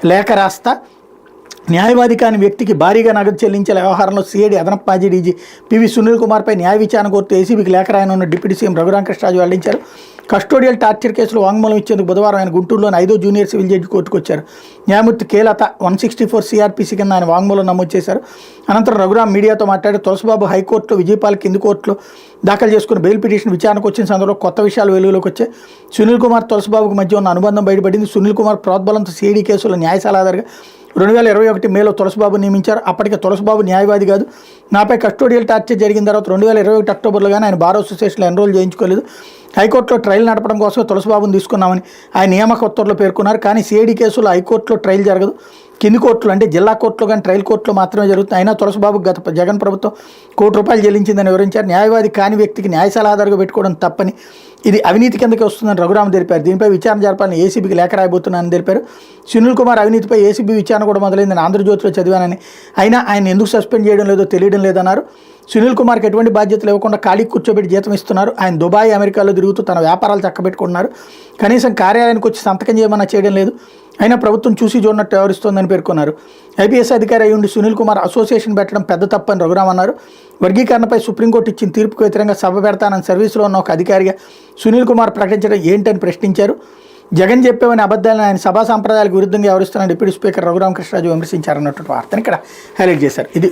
లేఖ రాస్తా, న్యాయవాది కాని వ్యక్తికి భారీగా నగదు చెల్లించే వ్యవహారంలో సిఐడి అదనపు మాజీ డీజీ పివి సునీల్ కుమార్పై న్యాయ విచారణ కోరుతూ ఏసీబీకి లేఖ రాయనున్న డిప్యూటీ సీఎం రఘురామకృష్ణరాజు వెల్లడించారు. కస్టోడియల్ టార్చర్ కేసులో వాంగ్మూలం ఇచ్చేందుకు బుధవారం ఆయన గుంటూరులోని 5వ జూనియర్ సివిల్ జడ్జి కోర్టుకు వచ్చారు. న్యాయమూర్తి కేలత 164 సిఆర్పిసి కింద ఆయన వాంగ్మూలం నమోదు చేశారు. అనంతరం రఘురామ్ మీడియాతో మాట్లాడి తులసిబాబు హైకోర్టులో, విజయపాల్ కింది కోర్టులో దాఖలు చేసుకున్న బెయిల్ పిటిషన్ విచారణకు వచ్చిన సందర్భంలో కొత్త విషయాలు వెలుగులోకి వచ్చాయి. సునీల్ కుమార్, తులసిబాబుకు మధ్య ఉన్న అనుబంధం బయటపడింది. సునీల్ కుమార్ ప్రోద్బలంతో సిఐడి కేసులో న్యాయ సలహాదారుగా 2021 మేలో తులసిబాబు నియమించారు. అప్పటికే తులసిబాబు న్యాయవాది కాదు. నాపై కస్టోడియల్ టార్చర్ జరిగిన తర్వాత 2021 అక్టోబర్లో కానీ ఆయన బార్ అసోసియేషన్లో ఎన్రోల్ చేయించుకోలేదు. హైకోర్టులో ట్రయల్ నడపడం కోసమే తులసిబాబును తీసుకున్నామని ఆయన నియామక ఉత్తర్వులో పేర్కొన్నారు. కానీ సిఐడి కేసులో హైకోర్టులో ట్రయల్ జరగదు, కింది కోర్టులు అంటే జిల్లా కోర్టులో కానీ ట్రయల్ కోర్టులో మాత్రమే జరుగుతుంది. అయినా తులసిబాబుకు గత జగన్ ప్రభుత్వం ₹1 కోటి చెల్లించిందని వివరించారు. న్యాయవాది కాని వ్యక్తికి న్యాయ సలహాదారుగా పెట్టుకోవడం తప్పని, ఇది అవినీతి కిందకి వస్తుందని రఘురామ్ తెలిపారు. దీనిపై విచారణ జరపాలని ఏసీబీకి లేఖ రాయబోతున్నానని తెలిపారు. సునీల్ కుమార్ అవినీతిపై ఏసీబీ విచారణ కూడా మొదలైందని ఆంధ్రజ్యోతిలో చదివానని, అయినా ఆయన ఎందుకు సస్పెండ్ చేయడం లేదో తెలియడం లేదన్నారు. సునీల్ కుమార్కి ఎటువంటి బాధ్యతలు ఇవ్వకుండా ఖాళీ కూర్చోబెట్టి జీతం ఇస్తున్నారు. ఆయన దుబాయ్, అమెరికాలో తిరుగుతూ తన వ్యాపారాలు చక్కబెట్టుకుంటున్నారు. కనీసం కార్యాలయానికి వచ్చి సంతకం చేయమన్నా చేయడం లేదు. అయినా ప్రభుత్వం చూసి చూడనట్టు వ్యవహరిస్తోందని పేర్కొన్నారు. ఐపీఎస్ అధికారి అయి ఉండి సునీల్ కుమార్ అసోసియేషన్ పెట్టడం పెద్ద తప్పని రఘురామ్ అన్నారు. వర్గీకరణపై సుప్రీంకోర్టు ఇచ్చిన తీర్పుకు వ్యతిరేకంగా సభ పెడతానని సర్వీసులో ఉన్న ఒక అధికారిగా సునీల్ కుమార్ ప్రకటించడం ఏంటని ప్రశ్నించారు. జగన్ చెప్పేవని అబద్ధాలను ఆయన సభా సంప్రదాయాలకు విరుద్ధంగా వ్యవహరిస్తున్న డిప్యూటీ స్పీకర్ రఘురామకృష్ణరాజు విమర్శించారన్నటువంటి వార్తను ఇక్కడ హైలైట్ చేశారు. ఇది